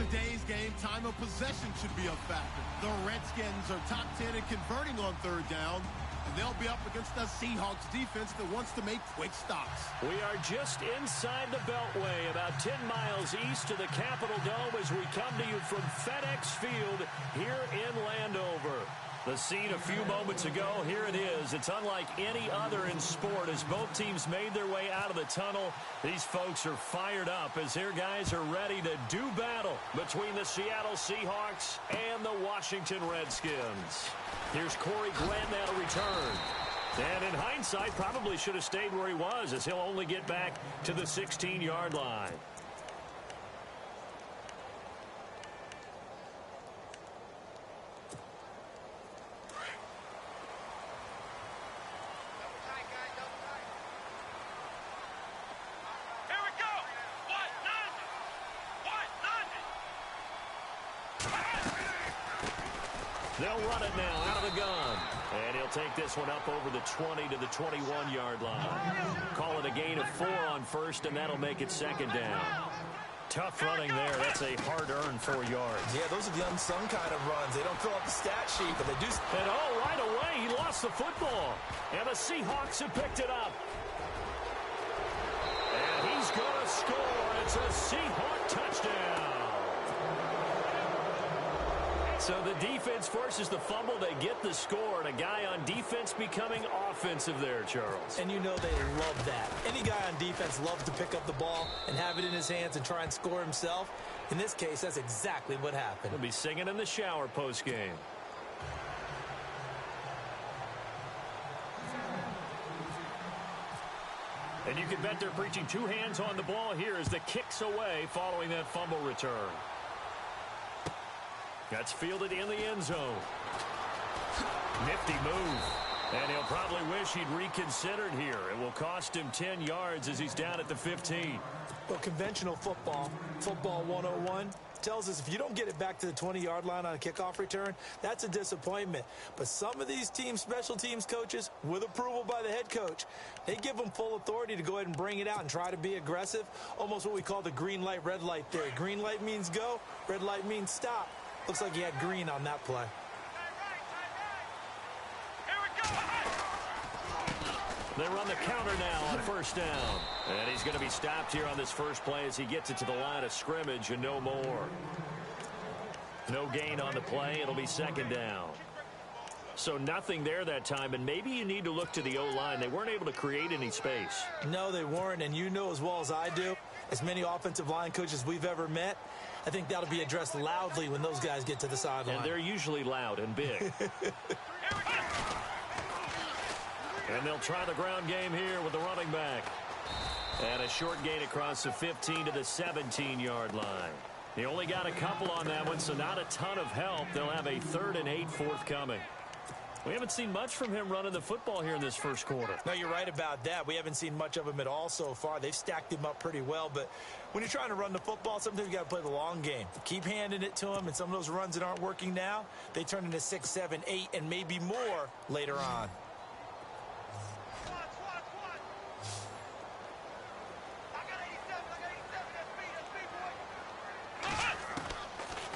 today's game, time of possession should be a factor. The Redskins are top 10 in converting on third down, and they'll be up against the Seahawks defense that wants to make quick stops. We are just inside the Beltway, about 10 miles east of the Capitol Dome as we come to you from FedEx Field here in Landover. The scene a few moments ago, here it is. It's unlike any other in sport as both teams made their way out of the tunnel. These folks are fired up as their guys are ready to do battle between the Seattle Seahawks and the Washington Redskins. Here's Corey Glenn now to return. And in hindsight, probably should have stayed where he was as he'll only get back to the 16-yard line. They'll run it now out of the gun. And he'll take this one up over the 20 to the 21-yard line. Call it a gain of 4 on first, and that'll make it second down. Tough running there. That's a hard-earned 4 yards. Yeah, those are the unsung kind of runs. They don't fill up the stat sheet, but they do. And right away, he lost the football. And the Seahawks have picked it up. And he's going to score. It's a Seahawk touchdown. So the defense forces the fumble. They get the score, and a guy on defense becoming offensive there, Charles. And you know they love that. Any guy on defense loves to pick up the ball and have it in his hands and try and score himself. In this case, that's exactly what happened. He'll be singing in the shower post-game. And you can bet they're preaching 2 hands on the ball here as the kick's away following that fumble return. That's fielded in the end zone. Nifty move. And he'll probably wish he'd reconsidered here. It will cost him 10 yards as he's down at the 15. Well, conventional football 101, tells us if you don't get it back to the 20-yard line on a kickoff return, that's a disappointment. But some of these teams, special teams coaches, with approval by the head coach, they give them full authority to go ahead and bring it out and try to be aggressive. Almost what we call the green light, red light theory. Green light means go, red light means stop. Looks like he had green on that play. They run the counter now on first down. And he's going to be stopped here on this first play as he gets it to the line of scrimmage and no more. No gain on the play. It'll be second down. So nothing there that time, and maybe you need to look to the O-line. They weren't able to create any space. No, they weren't, and you know as well as I do, as many offensive line coaches we've ever met, I think that'll be addressed loudly when those guys get to the sideline. And they're usually loud and big. And they'll try the ground game here with the running back. And a short gain across the 15 to the 17-yard line. He only got a couple on that one, so not a ton of help. They'll have a 3rd and 8 forthcoming. We haven't seen much from him running the football here in this first quarter. No, you're right about that. We haven't seen much of him at all so far. They've stacked him up pretty well, but when you're trying to run the football, sometimes you got to play the long game. Keep handing it to him, and some of those runs that aren't working now, they turn into 6, 7, 8, and maybe more later on.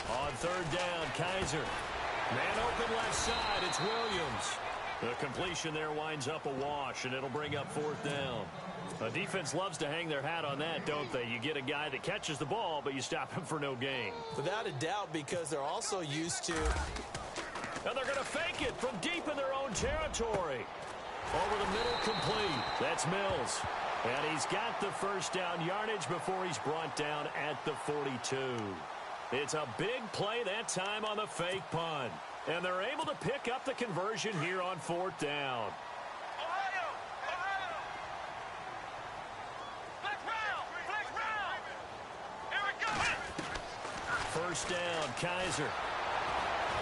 On third down, Kaiser. Man open left side, it's Williams. The completion there winds up a wash, and it'll bring up 4th down. A defense loves to hang their hat on that, don't they? You get a guy that catches the ball, but you stop him for no gain. Without a doubt, because they're also used to... And they're going to fake it from deep in their own territory. Over the middle, complete. That's Mills. And he's got the first down yardage before he's brought down at the 42. It's a big play that time on the fake punt. And they're able to pick up the conversion here on 4th down. First down, Kaiser.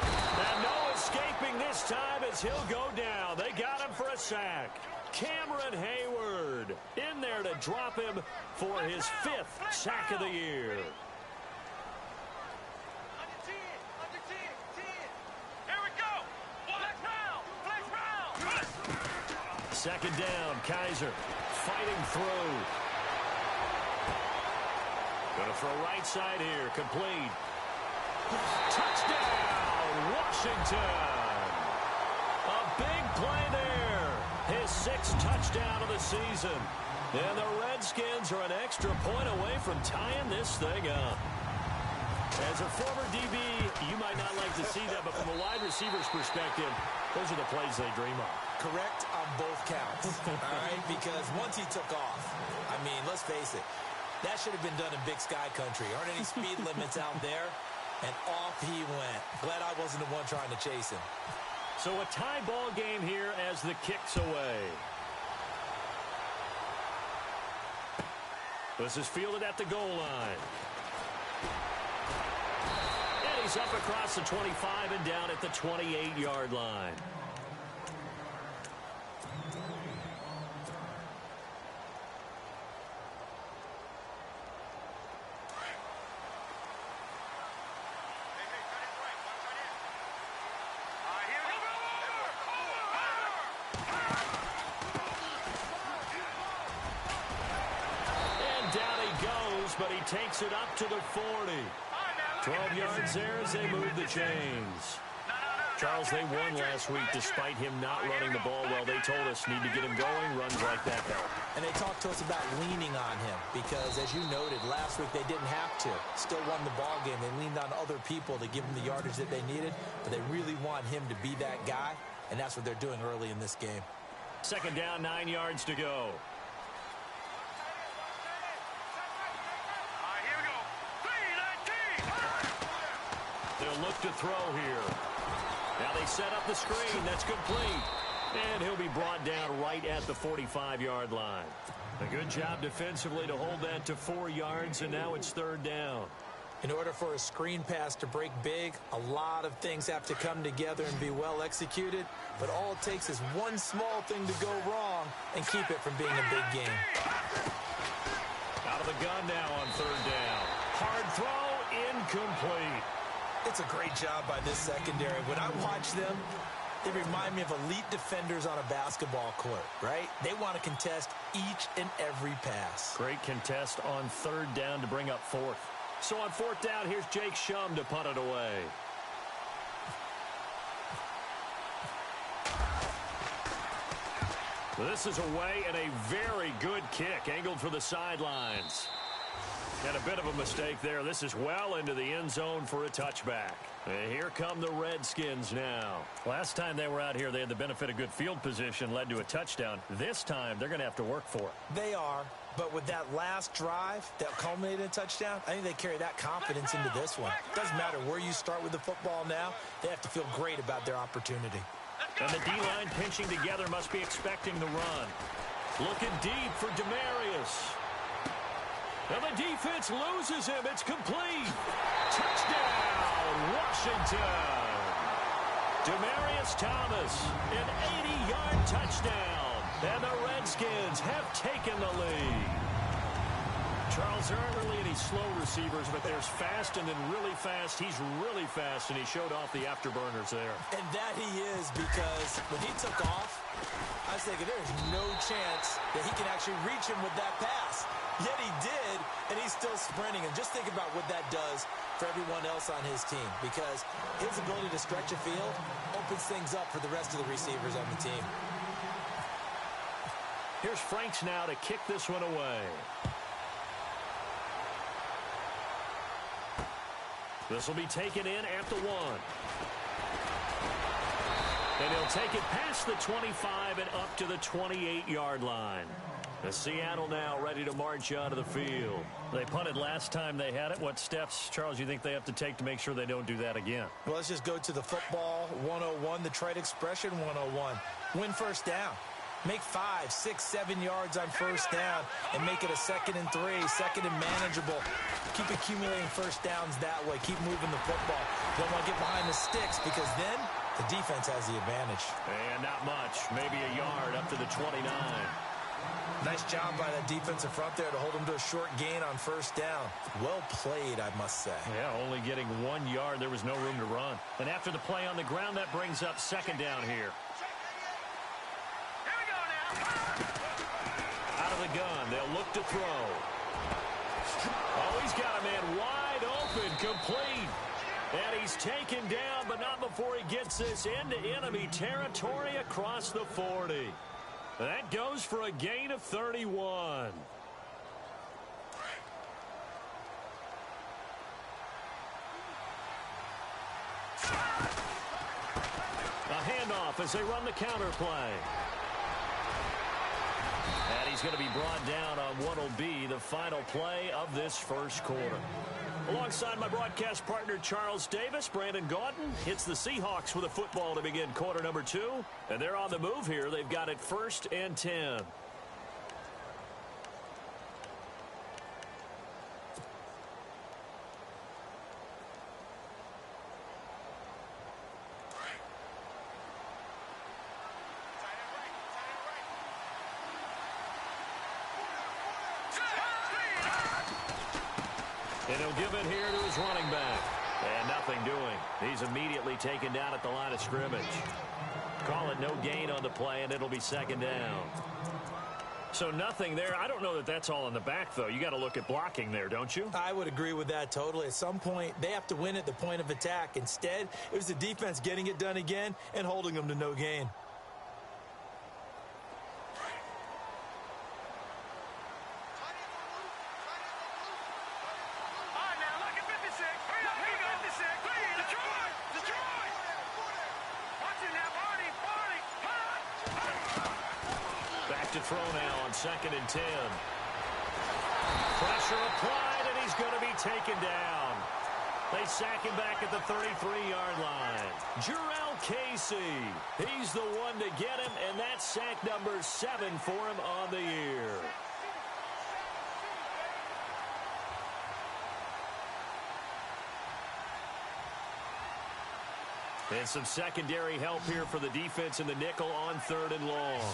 And no escaping this time as he'll go down. They got him for a sack. Cameron Hayward in there to drop him for his 5th sack of the year. Second down, Kaiser fighting through. Going to throw right side here, complete. Touchdown, Washington. A big play there. His 6th touchdown of the season. And the Redskins are an extra point away from tying this thing up. As a former DB, you might not like to see that, but from a wide receiver's perspective, those are the plays they dream of. Correct on both counts, all right? Because once he took off, I mean, let's face it, that should have been done in Big Sky Country. Aren't any speed limits out there? And off he went. Glad I wasn't the one trying to chase him. So a tie ball game here as the kick's away. This is fielded at the goal line. And he's up across the 25 and down at the 28-yard line. But he takes it up to the 40. 12 yards there as they move the chains. Charles, they won last week despite him not running the ball well. They told us need to get him going. Runs like that help. And they talked to us about leaning on him because, as you noted, last week they didn't have to. Still won the ball game. They leaned on other people to give them the yardage that they needed, but they really want him to be that guy, and that's what they're doing early in this game. 2nd down, 9 yards to go. They'll look to throw here. Now they set up the screen. That's complete. And he'll be brought down right at the 45-yard line. A good job defensively to hold that to 4 yards, and now it's 3rd down. In order for a screen pass to break big, a lot of things have to come together and be well executed, but all it takes is one small thing to go wrong and keep it from being a big game. Out of the gun now on 3rd down. Hard throw, incomplete. It's a great job by this secondary. When I watch them, they remind me of elite defenders on a basketball court, right? They want to contest each and every pass. Great contest on 3rd down to bring up 4th. So on 4th down, here's Jake Shum to punt it away. This is away and a very good kick, angled for the sidelines. And a bit of a mistake there. This is well into the end zone for a touchback. And here come the Redskins now. Last time they were out here, they had the benefit of good field position, led to a touchdown. This time, they're going to have to work for it. They are, but with that last drive that culminated in a touchdown, I think they carry that confidence into this one. Doesn't matter where you start with the football now, they have to feel great about their opportunity. And the D-line pinching together must be expecting the run. Looking deep for Demarius. And the defense loses him. It's complete. Touchdown, Washington. Demarius Thomas, an 80-yard touchdown. And the Redskins have taken the lead. Charles, there aren't really any slow receivers, but there's fast and then really fast. He's really fast, and he showed off the afterburners there. And that he is, because when he took off, I was thinking there's no chance that he can actually reach him with that pass. Yet he did, and he's still sprinting. And just think about what that does for everyone else on his team, because his ability to stretch a field opens things up for the rest of the receivers on the team. Here's Franks now to kick this one away. This will be taken in at the 1. And he'll take it past the 25 and up to the 28-yard line. The Seattle now ready to march out of the field. They punted last time they had it. What steps, Charles, you think they have to take to make sure they don't do that again? Well, let's just go to the football 101, the trade expression 101. Win first down. Make 5, 6, 7 yards on first down and make it a 2nd and 3, 2nd and manageable. Keep accumulating first downs that way. Keep moving the football. Don't want to get behind the sticks because then the defense has the advantage. And not much. Maybe a yard up to the 29. Nice job by that defensive front there to hold him to a short gain on first down. Well played, I must say. Yeah, only getting 1 yard. There was no room to run. And after the play on the ground, that brings up 2nd down here. Out of the gun, they'll look to throw. Oh, he's got a man wide open, complete. He's taken down, but not before he gets this into enemy territory across the 40. That goes for a gain of 31. A handoff as they run the counter play. And he's going to be brought down on what will be the final play of this first quarter. Alongside my broadcast partner, Charles Davis, Brandon Gaudin hits the Seahawks with a football to begin quarter number 2. And they're on the move here. They've got it 1st and 10. And he'll give it here to his running back. And nothing doing. He's immediately taken down at the line of scrimmage. Call it no gain on the play, and it'll be 2nd down. So nothing there. I don't know that that's all in the back, though. You got to look at blocking there, don't you? I would agree with that totally. At some point, they have to win at the point of attack. Instead, it was the defense getting it done again and holding them to no gain. To throw now on 2nd and 10. Pressure applied, and he's going to be taken down. They sack him back at the 33-yard line. Jarrell Casey, he's the one to get him, and that's sack number 7 for him on the year. And some secondary help here for the defense in the nickel on 3rd and long.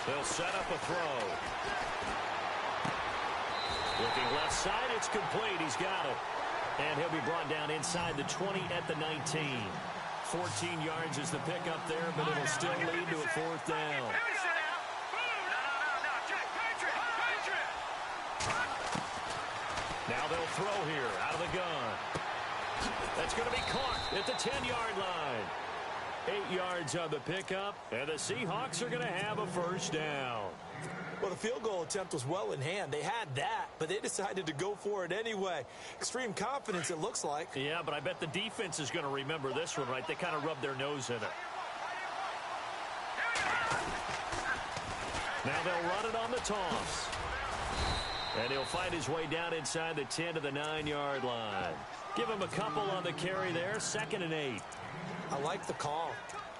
They'll set up a throw. Looking left side, it's complete. He's got it. And he'll be brought down inside the 20 at the 19. 14 yards is the pickup there, but it'll still lead to a 4th down. Now they'll throw here out of the gun. That's going to be caught at the 10-yard line. 8 yards on the pickup, and the Seahawks are going to have a 1st down. Well, the field goal attempt was well in hand. They had that, but they decided to go for it anyway. Extreme confidence, it looks like. Yeah, but I bet the defense is going to remember this one, right? They kind of rubbed their nose in it. Now they'll run it on the toss. And he'll find his way down inside the 10 to the 9-yard line. Give him a couple on the carry there, 2nd and 8. I like the call.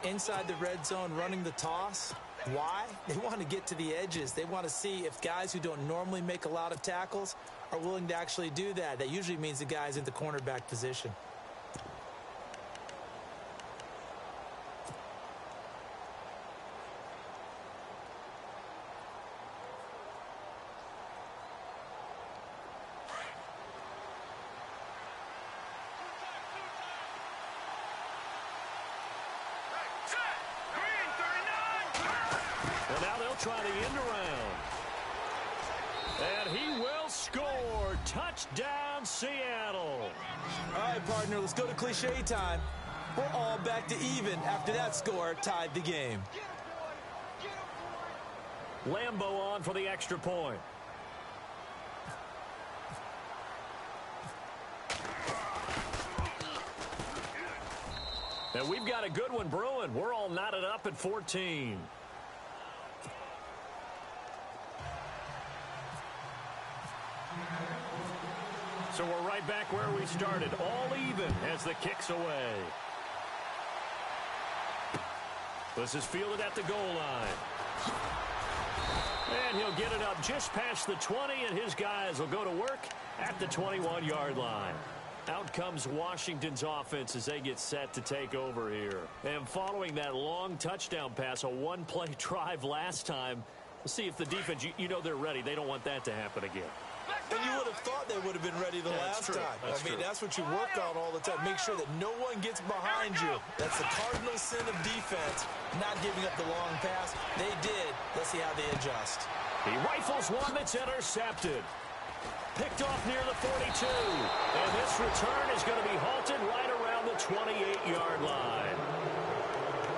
Inside the red zone, running the toss. Why? They want to get to the edges. They want to see if guys who don't normally make a lot of tackles are willing to actually do that. That usually means the guy's in the cornerback position. Try the end around. And he will score. Touchdown, Seattle. All right, partner, let's go to cliche time. We're all back to even after that score tied the game. Lambeau on for the extra point. And we've got a good one brewing. We're all knotted up at 14. So we're right back where we started, all even as the kick's away. This is fielded at the goal line. And he'll get it up just past the 20, and his guys will go to work at the 21-yard line. Out comes Washington's offense as they get set to take over here. And following that long touchdown pass, a one-play drive last time, we'll see if the defense, you know they're ready. They don't want that to happen again. And you would have thought they would have been ready the last time. That's what you work on all the time. Make sure that no one gets behind you. That's the cardinal sin of defense, not giving up the long pass. They did. Let's see how they adjust. He rifles one that's intercepted. Picked off near the 42. And this return is going to be halted right around the 28-yard line.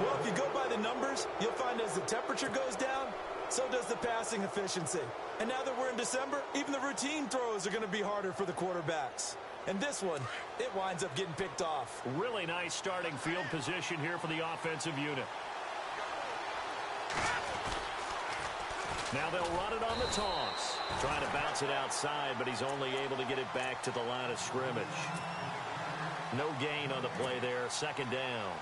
Well, if you go by the numbers, you'll find as the temperature goes down, so does the passing efficiency. And now that we're in December, even the routine throws are going to be harder for the quarterbacks. And this one, it winds up getting picked off. Really nice starting field position here for the offensive unit. Now they'll run it on the toss. Trying to bounce it outside, but he's only able to get it back to the line of scrimmage. No gain on the play there. Second down.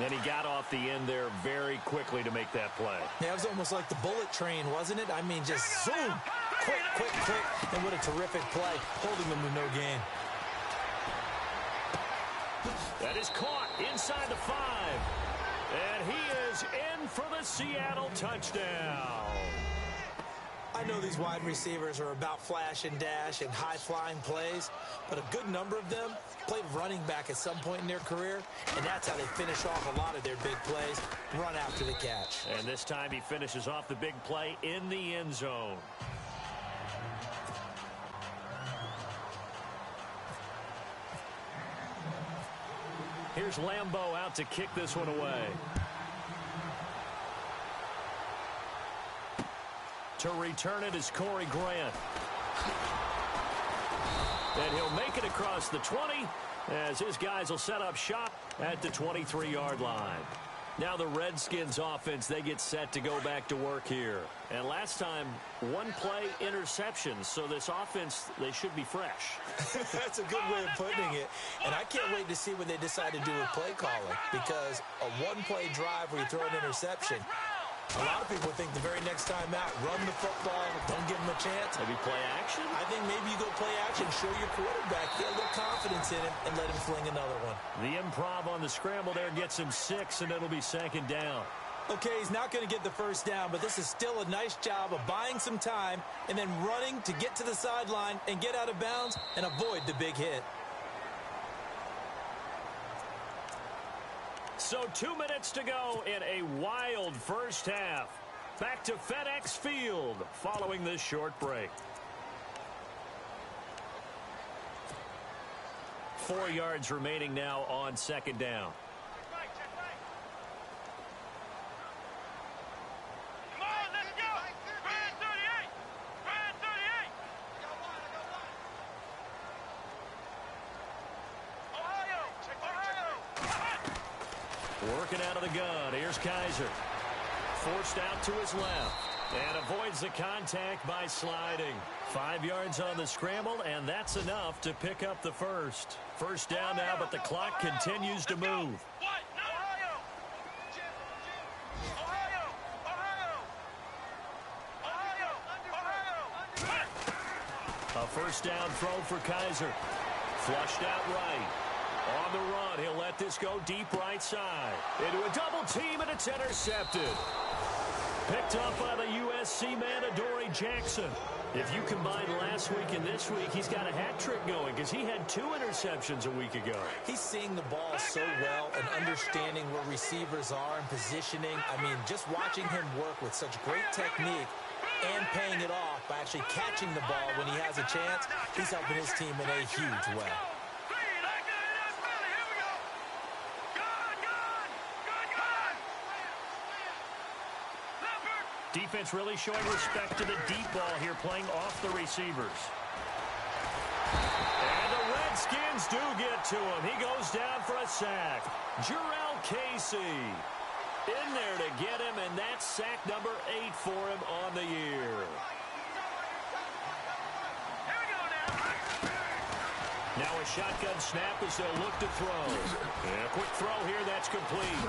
And he got off the end there very quickly to make that play. Yeah, it was almost like the bullet train, wasn't it? I mean, just zoom. Quick, quick, quick. And what a terrific play, holding them with no gain. That is caught inside the 5. And he is in for the Seattle touchdown. I know these wide receivers are about flash and dash and high-flying plays, but a good number of them played running back at some point in their career, and that's how they finish off a lot of their big plays, run after the catch. And this time he finishes off the big play in the end zone. Here's Lambeau out to kick this one away. To return it is Corey Grant. And he'll make it across the 20 as his guys will set up shop at the 23-yard line. Now the Redskins offense, they get set to go back to work here. And last time, one play interceptions, so this offense, they should be fresh. That's a good way of putting it. And I can't wait to see what they decide to do with play calling, because a one-play drive where you throw an interception, a lot of people think the very next time out, run the football, don't give them a chance. Maybe play action? I think maybe you go play action, show your quarterback, get a little confidence in him, and let him fling another one. The improv on the scramble there gets him 6, and it'll be second down. Okay, he's not going to get the first down, but this is still a nice job of buying some time and then running to get to the sideline and get out of bounds and avoid the big hit. So 2 minutes to go in a wild first half. Back to FedEx Field following this short break. 4 yards remaining now on second down. Working out of the gun. Here's Kaiser. Forced out to his left. And avoids the contact by sliding. 5 yards on the scramble, and that's enough to pick up the first. First down now, but the clock continues to move. A first down throw for Kaiser. Flushed out right. On the run, he'll let this go deep right side. Into a double team, and it's intercepted. Picked up by the USC man, Adoree Jackson. If you combine last week and this week, he's got a hat trick going because he had 2 interceptions a week ago. He's seeing the ball so well and understanding where receivers are and positioning. I mean, just watching him work with such great technique and paying it off by actually catching the ball when he has a chance, he's helping his team in a huge way. Defense really showing respect to the deep ball here, playing off the receivers. And the Redskins do get to him. He goes down for a sack. Jurrell Casey in there to get him, and that's sack number 8 for him on the year. Now a shotgun snap as they'll look to throw. And a quick throw here, that's complete.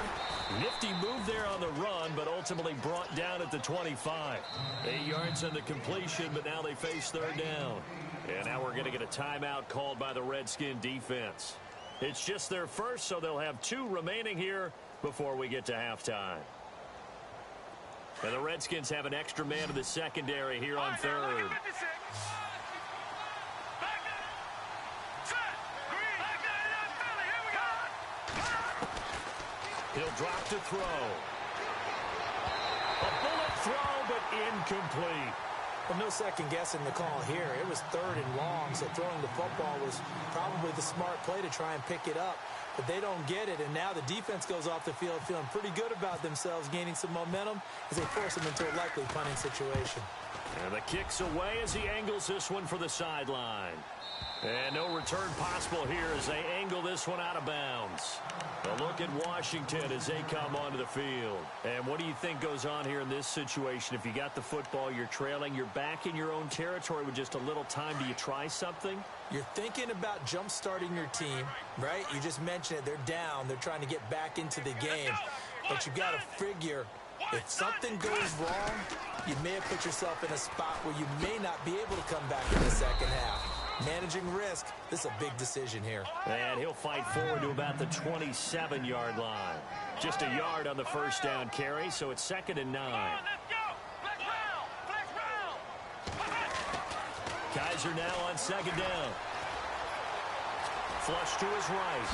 Nifty move there on the run, but ultimately brought down at the 25. 8 yards on the completion, but now they face third down. And now we're going to get a timeout called by the Redskin defense. It's just their first, so they'll have 2 remaining here before we get to halftime. And the Redskins have an extra man in the secondary here on third. He'll drop to throw. A bullet throw, but incomplete. Well, no second guessing the call here. It was 3rd and long, so throwing the football was probably the smart play to try and pick it up. But they don't get it, and now the defense goes off the field feeling pretty good about themselves, gaining some momentum as they force them into a likely punting situation. And the kick's away as he angles this one for the sideline. And no return possible here as they angle this one out of bounds. A look at Washington as they come onto the field. And what do you think goes on here in this situation? If you got the football, you're trailing, you're back in your own territory with just a little time. Do you try something? You're thinking about jump-starting your team, right? You just mentioned it. They're down. They're trying to get back into the game. But you got to figure if something goes wrong, you may have put yourself in a spot where you may not be able to come back in the second half. Managing risk, this is a big decision here. And he'll fight forward to about the 27-yard line. Just a yard on the first down carry, so it's 2nd and 9. Kaiser now on 2nd down. Flush to his right.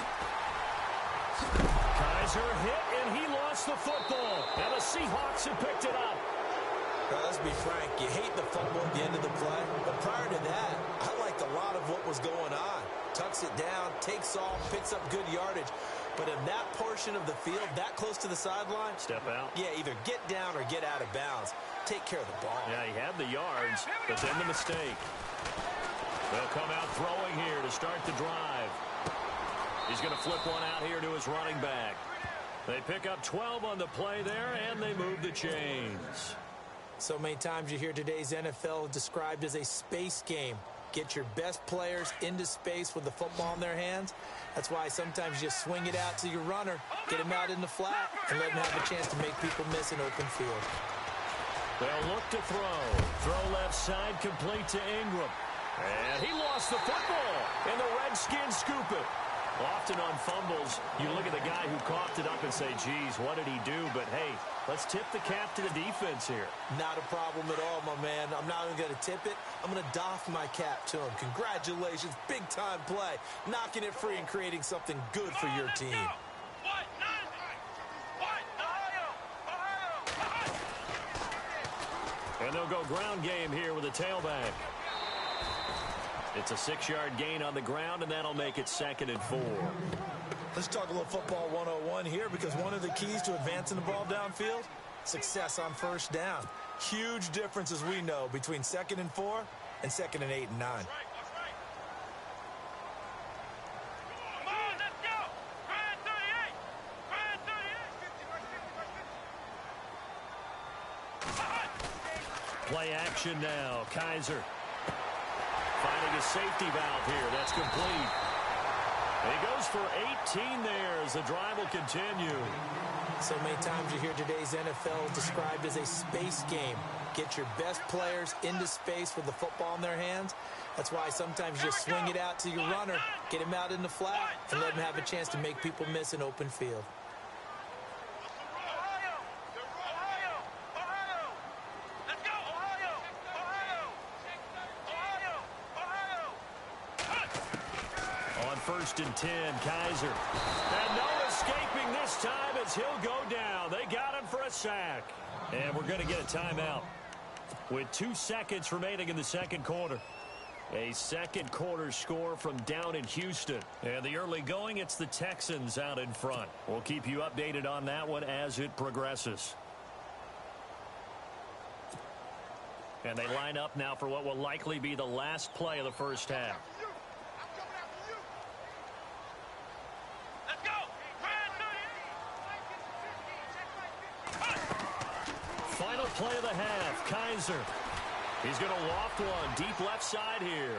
Kaiser hit, and he lost the football. And the Seahawks have picked it up. Well, let's be frank, you hate the fumble at the end of the play, but prior to that, I liked a lot of what was going on. Tucks it down, takes off, picks up good yardage, but in that portion of the field, that close to the sideline, step out. Yeah, either get down or get out of bounds. Take care of the ball. Yeah, he had the yards, but then the mistake. They'll come out throwing here to start the drive. He's going to flip one out here to his running back. They pick up 12 on the play there, and they move the chains. So many times you hear today's NFL described as a space game. Get your best players into space with the football in their hands. That's why sometimes you just swing it out to your runner, get him out in the flat, and let him have a chance to make people miss an open field. They'll look to throw. Throw left side, complete to Ingram. And he lost the football, and the Redskins scoop it. Often on fumbles, you look at the guy who coughed it up and say, geez, what did he do? But, hey, let's tip the cap to the defense here. Not a problem at all, my man. I'm not even going to tip it. I'm going to doff my cap to him. Congratulations, big-time play. Knocking it free and creating something good for your team. And they'll go ground game here with a tailback. It's a 6-yard gain on the ground, and that'll make it 2nd and 4. Let's talk a little football 101 here, because one of the keys to advancing the ball downfield, success on first down. Huge difference, as we know, between 2nd and 4 and 2nd and 8 and 9. Play action now. Kaiser finding a safety valve here. That's complete. And he goes for 18 there as the drive will continue. So many times you hear today's NFL described as a space game. Get your best players into space with the football in their hands. That's why sometimes you just swing it out to your runner, get him out in the flat, and let him have a chance to make people miss an open field. First and 10, Kaiser. And no escaping this time as he'll go down. They got him for a sack. And we're going to get a timeout with 2 seconds remaining in the second quarter. A second quarter score from down in Houston. And the early going, it's the Texans out in front. We'll keep you updated on that one as it progresses. And they line up now for what will likely be the last play of the first half. Final play of the half, Kaiser. He's going to loft one deep left side here.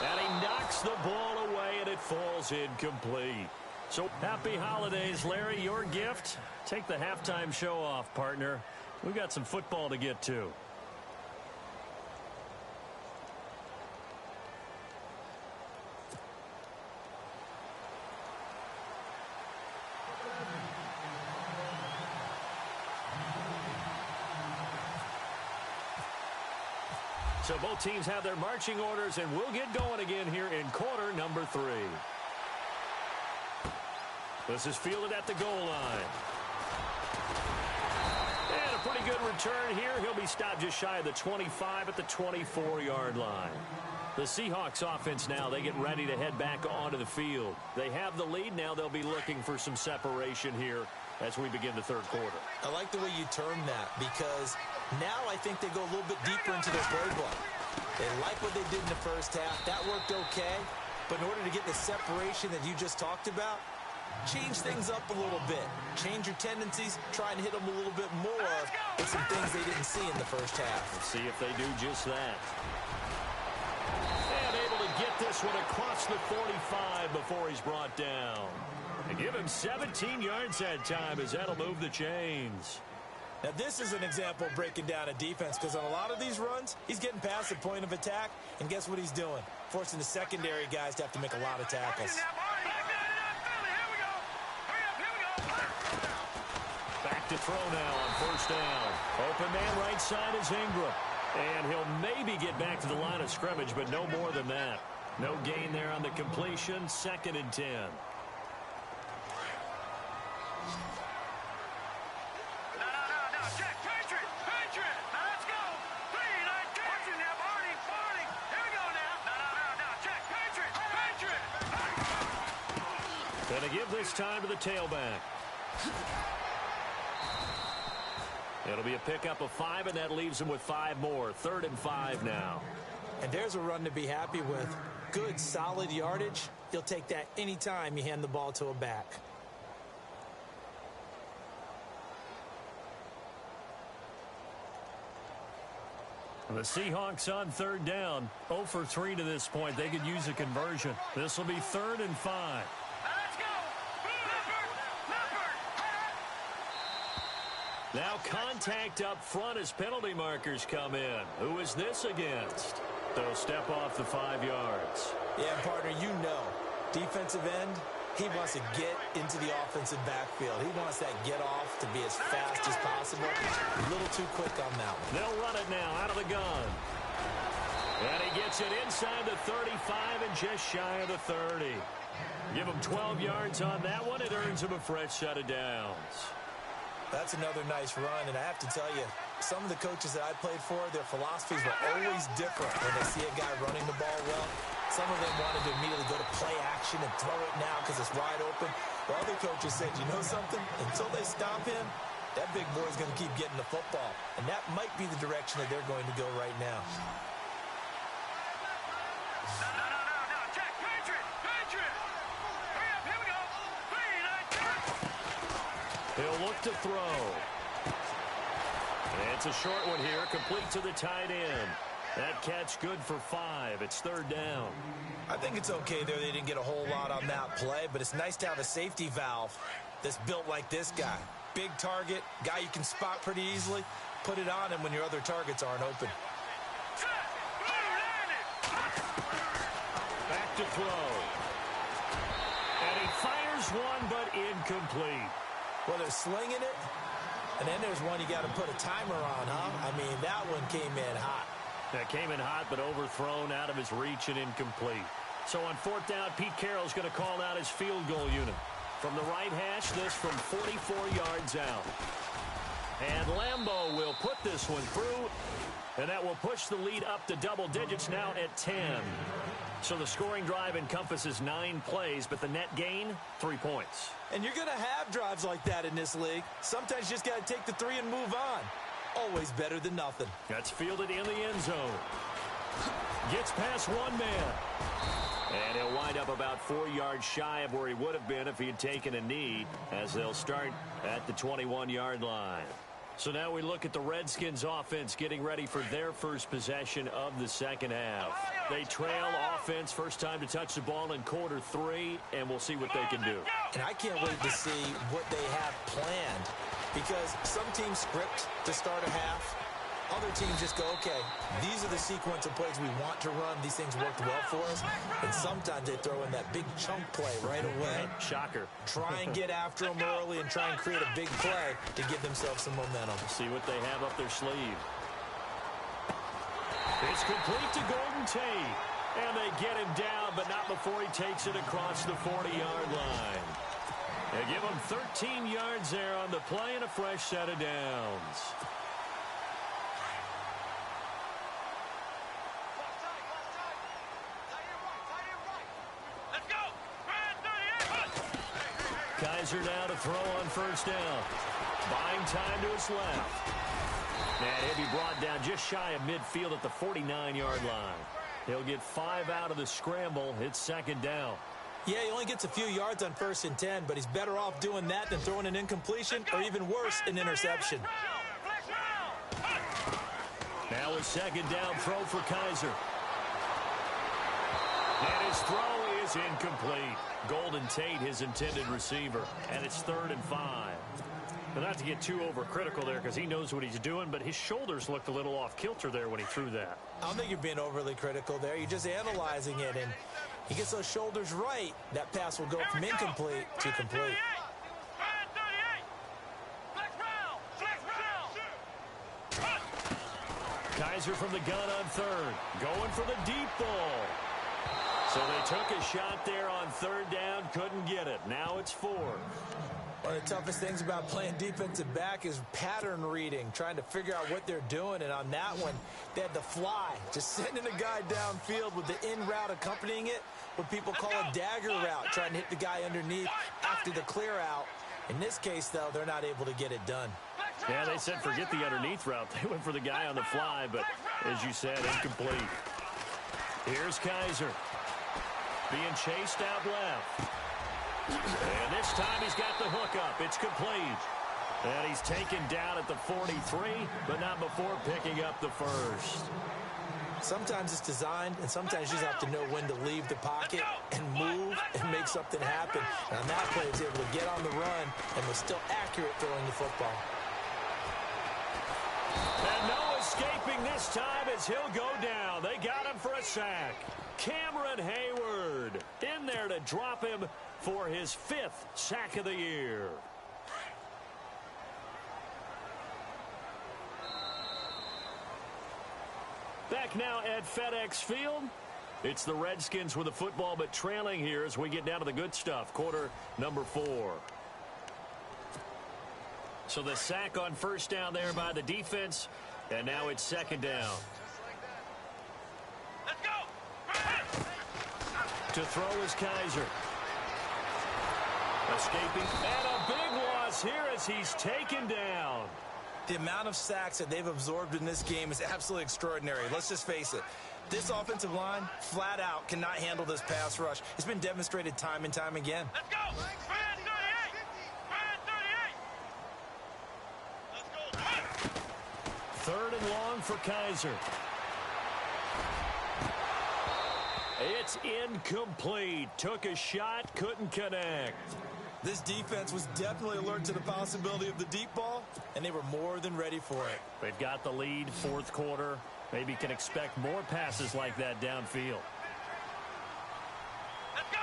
And he knocks the ball away, and it falls incomplete. So happy holidays, Larry. Your gift? Take the halftime show off, partner. We've got some football to get to. So both teams have their marching orders, and we'll get going again here in quarter number 3. This is fielded at the goal line. And a pretty good return here. He'll be stopped just shy of the 25 at the 24-yard line. The Seahawks offense now, they get ready to head back onto the field. They have the lead. Now they'll be looking for some separation here as we begin the third quarter. I like the way you term that because now I think they go a little bit deeper into their playbook. They like what they did in the first half. That worked okay. But in order to get the separation that you just talked about, change things up a little bit. Change your tendencies. Try and hit them a little bit more with some things they didn't see in the first half. Let's see if they do just that. And able to get this one across the 45 before he's brought down. And give him 17 yards that time as that'll move the chains. Now, this is an example of breaking down a defense because on a lot of these runs, he's getting past the point of attack, and guess what he's doing? Forcing the secondary guys to have to make a lot of tackles. Back to throw now on first down. Open man right side is Ingram. And he'll maybe get back to the line of scrimmage, but no more than that. No gain there on the completion. 2nd and 10. Gonna give this time to the tailback. It'll be a pickup of 5, and that leaves him with 5 more. 3rd and 5 now. And there's a run to be happy with. Good, solid yardage. You'll take that anytime you hand the ball to a back. The Seahawks on 3rd down. 0 for 3 to this point. They could use a conversion. This will be 3rd and 5. Now contact up front as penalty markers come in. Who is this against? They'll step off the 5 yards. Yeah, partner, you know. Defensive end, he wants to get into the offensive backfield. He wants that get off to be as fast as possible. A little too quick on that one. They'll run it now out of the gun. And he gets it inside the 35 and just shy of the 30. Give him 12 yards on that one. It earns him a fresh set of downs. That's another nice run, and I have to tell you, some of the coaches that I played for, their philosophies were always different when they see a guy running the ball well. Some of them wanted to immediately go to play action and throw it now because it's wide open. While other coaches said, you know something? Until they stop him, that big boy's going to keep getting the football. And that might be the direction that they're going to go right now. He'll look to throw. And it's a short one here, complete to the tight end. That catch good for 5. It's 3rd down. I think it's okay there. They didn't get a whole lot on that play, but it's nice to have a safety valve that's built like this guy. Big target, guy you can spot pretty easily. Put it on him when your other targets aren't open. Back to throw. And he fires one, but incomplete. Well, they're slinging it, and then there's one you got to put a timer on, huh? I mean, that one came in hot. That came in hot, but overthrown out of his reach and incomplete. So on 4th down, Pete Carroll's going to call out his field goal unit. From the right hash, this from 44 yards out. And Lambeau will put this one through, and that will push the lead up to double digits now at 10. So the scoring drive encompasses 9 plays, but the net gain, 3 points. And you're going to have drives like that in this league. Sometimes you just got to take the 3 and move on. Always better than nothing. That's fielded in the end zone. Gets past one man. And he'll wind up about 4 yards shy of where he would have been if he had taken a knee, as they'll start at the 21-yard line. So now we look at the Redskins offense getting ready for their first possession of the second half. They trail offense, first time to touch the ball in quarter 3, and we'll see what they can do. And I can't wait to see what they have planned, because some teams script to start a half. Other teams just go, okay, these are the sequence of plays we want to run. These things worked well for us. And sometimes they throw in that big chunk play right away. Shocker. Try and get after them early and try and create a big play to give themselves some momentum. See what they have up their sleeve. It's complete to Golden Tate. And they get him down, but not before he takes it across the 40-yard line. They give him 13 yards there on the play and a fresh set of downs. Kaiser now to throw on first down. Buying time to his left. And he'll be brought down just shy of midfield at the 49-yard line. He'll get 5 out of the scramble. It's second down. Yeah, he only gets a few yards on 1st and 10, but he's better off doing that than throwing an incompletion or even worse, an interception. Now a second down throw for Kaiser. And his throw is incomplete. Golden Tate, his intended receiver. And it's 3rd and 5. But not to get too overcritical there because he knows what he's doing, but his shoulders looked a little off kilter there when he threw that. I don't think you're being overly critical there. You're just analyzing it, and he gets those shoulders right. That pass will go from incomplete to complete. Kaiser from the gun on 3rd. Going for the deep ball. So they took a shot there on 3rd down. Couldn't get it. Now it's 4. One of the toughest things about playing defensive back is pattern reading, trying to figure out what they're doing. And on that one, they had the fly, just sending a guy downfield with the in route accompanying it, what people call a dagger route, trying to hit the guy underneath after the clear out. In this case, though, they're not able to get it done. Yeah, they said forget the underneath route. They went for the guy on the fly, but as you said, incomplete. Here's Kaiser being chased out left. And this time he's got the hook up. It's complete. And he's taken down at the 43, but not before picking up the first. Sometimes it's designed, and sometimes you just have to know when to leave the pocket and move and make something happen. And on that play, he was able to get on the run and was still accurate throwing the football. And no escaping this time as he'll go down. They got him for a sack. Cameron Hayward in there to drop him for his 5th sack of the year. Back now at FedEx Field. It's the Redskins with the football, but trailing here as we get down to the good stuff. Quarter number 4. So the sack on first down there by the defense, and now it's second down. Let's go. To throw is Kaiser. Escaping, and a big loss here as he's taken down. The amount of sacks that they've absorbed in this game is absolutely extraordinary. Let's just face it. This offensive line, flat out, cannot handle this pass rush. It's been demonstrated time and time again. Let's go. Third and long for Kaiser. It's incomplete. Took a shot, couldn't connect. This defense was definitely alert to the possibility of the deep ball, and they were more than ready for it. They've got the lead, 4th quarter. Maybe can expect more passes like that downfield. Let's go.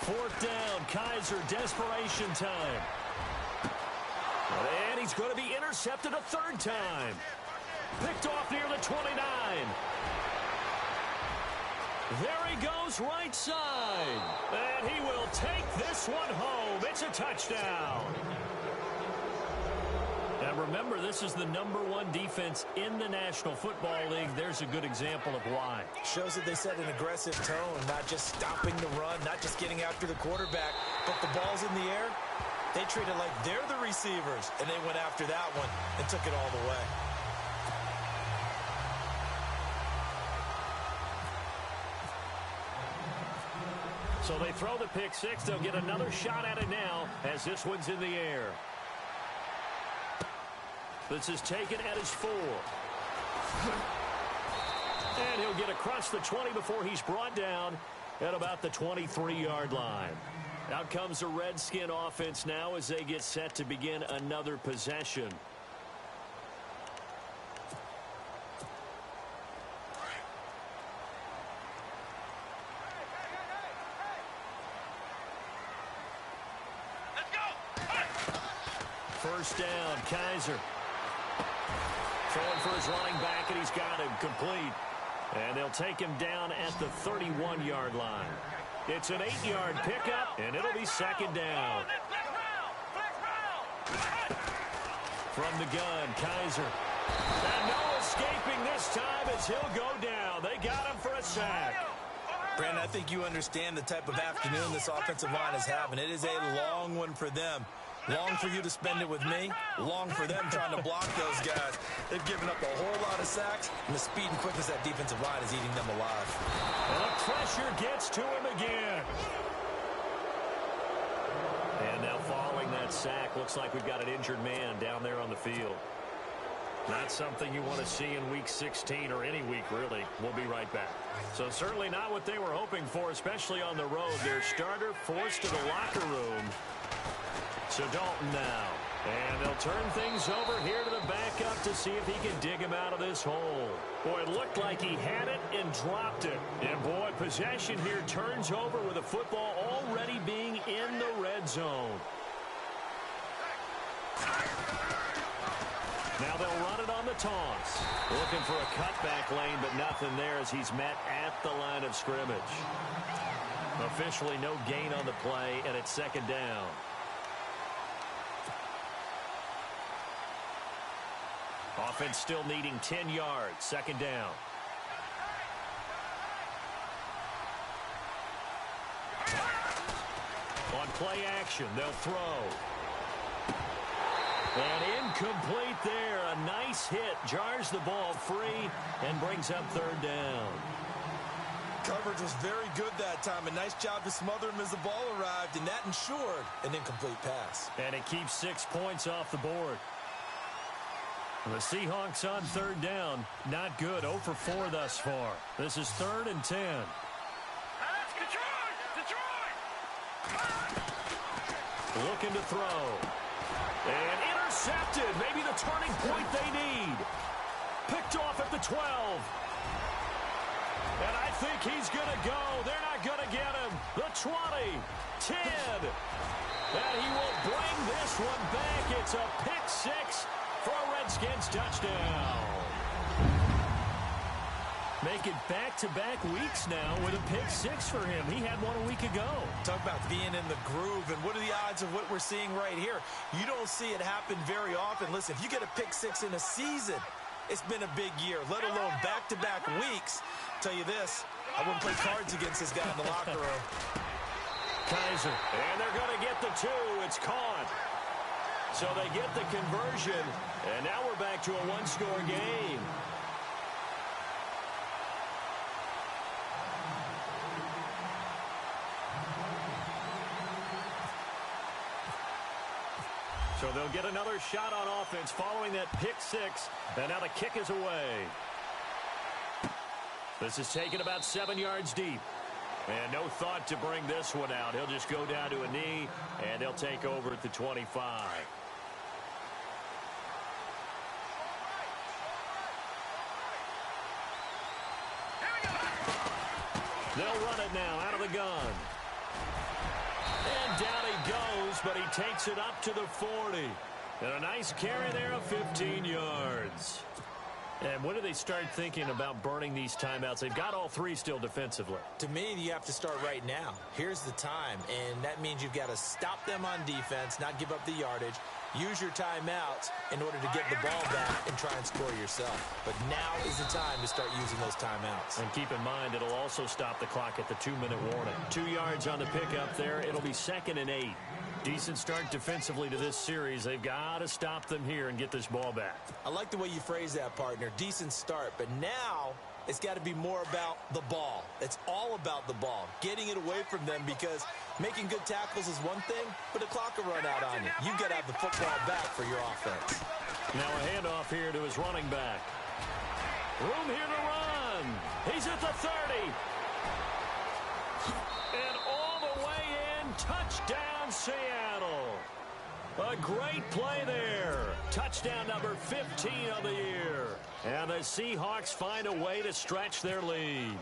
Fourth down, Kaiser, desperation time. And he's going to be intercepted a 3rd time. Picked off near the 29. There he goes, right side. And he will take this one home. It's a touchdown. And remember, this is the #1 defense in the National Football League. There's a good example of why. Shows that they set an aggressive tone, not just stopping the run, not just getting after the quarterback, but the ball's in the air. They treat it like they're the receivers, and they went after that one and took it all the way. So they throw the pick 6. They'll get another shot at it now as this one's in the air. This is taken at his 4. And he'll get across the 20 before he's brought down at about the 23-yard line. Out comes the Redskin offense now as they get set to begin another possession. First down, Kaiser. Throwing for his running back, and he's got him complete. And they'll take him down at the 31-yard line. It's an 8-yard pickup, and it'll be second down. From the gun, Kaiser. And no escaping this time as he'll go down. They got him for a sack. Brandon, I think you understand the type of afternoon this offensive line is having. It is a long one for them. Long for you to spend it with me. Long for them trying to block those guys. They've given up a whole lot of sacks, and the speed and quickness of that defensive line is eating them alive. And the pressure gets to him again. And now following that sack, looks like we've got an injured man down there on the field. Not something you want to see in Week 16 or any week, really. We'll be right back. So certainly not what they were hoping for, especially on the road. Their starter forced to the locker room. So Dalton now. And they'll turn things over here to the backup to see if he can dig him out of this hole. Boy, it looked like he had it and dropped it. And boy, possession here turns over with the football already being in the red zone. Now they'll run it on the toss. Looking for a cutback lane, but nothing there as he's met at the line of scrimmage. Officially no gain on the play, and it's second down. Offense still needing 10 yards. Second down. On play action, they'll throw. And incomplete there. A nice hit. Jars the ball free and brings up third down. Coverage was very good that time. A nice job to smother him as the ball arrived, and that ensured an incomplete pass. And it keeps 6 points off the board. The Seahawks on third down. Not good. 0 for 4 thus far. This is 3rd and 10. Looking to throw. And intercepted. Maybe the turning point they need. Picked off at the 12. And I think he's going to go. They're not going to get him. The 20. 10. And he will bring this one back. It's a pick 6 for a Redskins touchdown. Make it back-to-back weeks now with a pick 6 for him. He had one a week ago. Talk about being in the groove, and what are the odds of what we're seeing right here? You don't see it happen very often. Listen, if you get a pick 6 in a season, it's been a big year, let alone back-to-back weeks. Tell you this, I wouldn't play cards against this guy in the locker room. Kaiser, and they're going to get the 2. It's caught. So they get the conversion, and now we're back to a one-score game. So they'll get another shot on offense following that pick 6, and now the kick is away. This is taken about 7 yards deep. And no thought to bring this one out. He'll just go down to a knee, and they'll take over at the 25. They'll run it now out of the gun. And down he goes, but he takes it up to the 40. And a nice carry there of 15 yards. And when do they start thinking about burning these timeouts? They've got all 3 still defensively. To me, you have to start right now. Here's the time, and that means you've got to stop them on defense, not give up the yardage, use your timeouts in order to get the ball back and try and score yourself. But now is the time to start using those timeouts. And keep in mind, it'll also stop the clock at the 2-minute warning. 2 yards on the pickup there. It'll be 2nd and 8. Decent start defensively to this series. They've got to stop them here and get this ball back. I like the way you phrase that, partner. Decent start, but now it's got to be more about the ball. It's all about the ball, getting it away from them, because making good tackles is one thing, but the clock will run out on you. You've got to have the football back for your offense. Now a handoff here to his running back. Room here to run. He's at the 30. And all the way in, touchdown Seattle. A great play there. Touchdown number 15 of the year. And the Seahawks find a way to stretch their lead.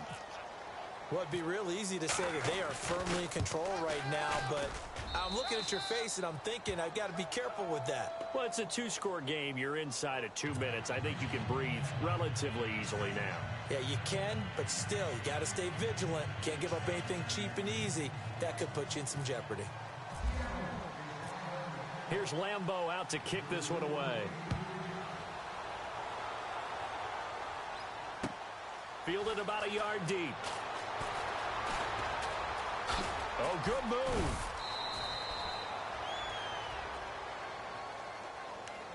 Well, it'd be real easy to say that they are firmly in control right now, but I'm looking at your face and I'm thinking I've got to be careful with that. Well, it's a 2-score game. You're inside of 2 minutes. I think you can breathe relatively easily now. Yeah, you can, but still, you got to stay vigilant. Can't give up anything cheap and easy. That could put you in some jeopardy. Here's Lambeau out to kick this one away. Fielded about a yard deep. Oh, good move.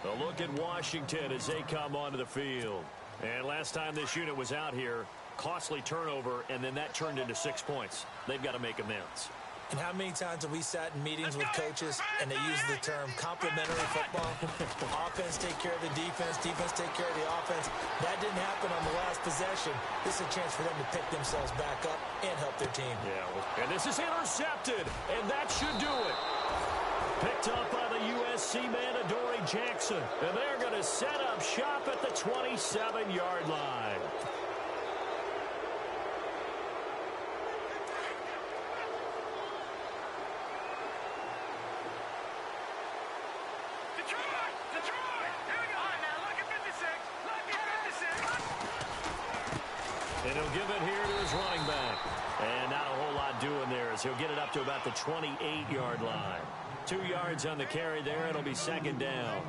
A look at Washington as they come onto the field. And last time this unit was out here, costly turnover, and then that turned into 6 points. They've got to make amends. And how many times have we sat in meetings with coaches and they use the term complementary football? Offense take care of the defense, defense take care of the offense. That didn't happen on the last possession. This is a chance for them to pick themselves back up and help their team. Yeah, and this is intercepted, and that should do it. Picked up by the USC man, Adoree Jackson. And they're going to set up shop at the 27-yard line. And he'll give it here to his running back. And not a whole lot doing there as he'll get it up to about the 28-yard line. 2 yards on the carry there. It'll be second down.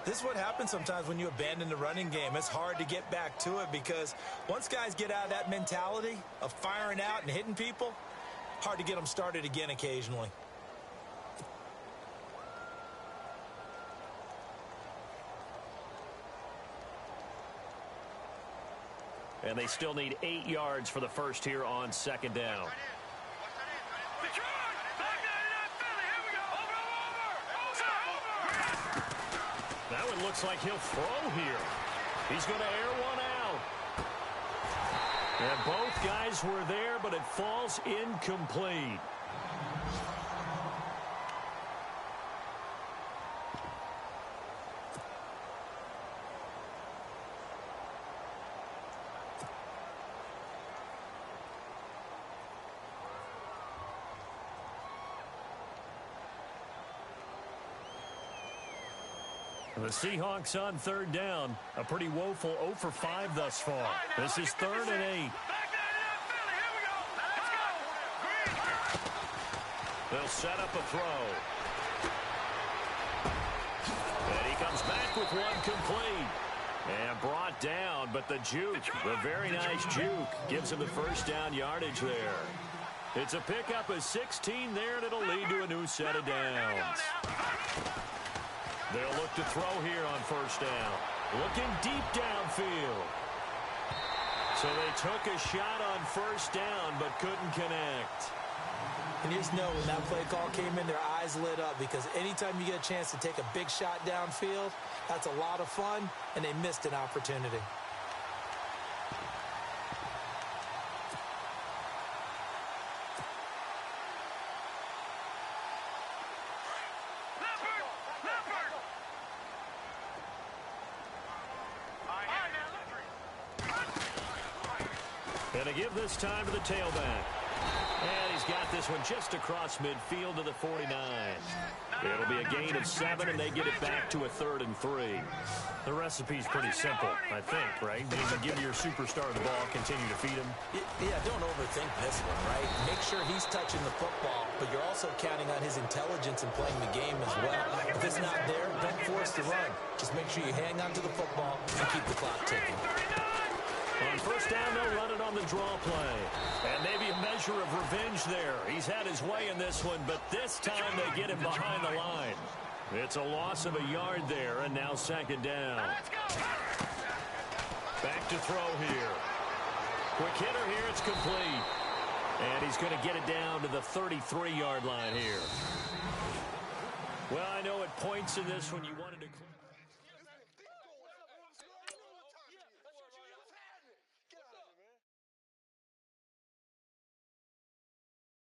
This is what happens sometimes when you abandon the running game. It's hard to get back to it because once guys get out of that mentality of firing out and hitting people, hard to get them started again occasionally. And they still need 8 yards for the first here on second down. That one looks like he'll throw here. He's going to air one out. And both guys were there, but it falls incomplete. The Seahawks on third down. A pretty woeful 0 for 5 thus far. This is 3rd and 8. They'll set up a throw. And he comes back with one complete. And brought down, but the juke, the very nice juke, gives him the first down yardage there. It's a pickup of 16 there, and it'll lead to a new set of downs. They'll look to throw here on first down. Looking deep downfield. So they took a shot on first down, but couldn't connect. And you just know when that play call came in, their eyes lit up because anytime you get a chance to take a big shot downfield, that's a lot of fun, and they missed an opportunity. And to give this time to the tailback. And he's got this one just across midfield to the 49. It'll be a gain of 7, and they get it back to a 3rd and 3. The recipe's pretty simple, I think, right? You can give your superstar the ball, continue to feed him. Yeah, don't overthink this one, right? Make sure he's touching the football, but you're also counting on his intelligence in playing the game as well. If it's not there, don't force the run. Just make sure you hang on to the football and keep the clock ticking. On first down, they'll run it on the draw play. And maybe a measure of revenge there. He's had his way in this one, but this time they get him behind the line. It's a loss of a yard there, and now second down. Back to throw here. Quick hitter here, it's complete. And he's going to get it down to the 33-yard line here. Well, I know at points in this when you wanted to...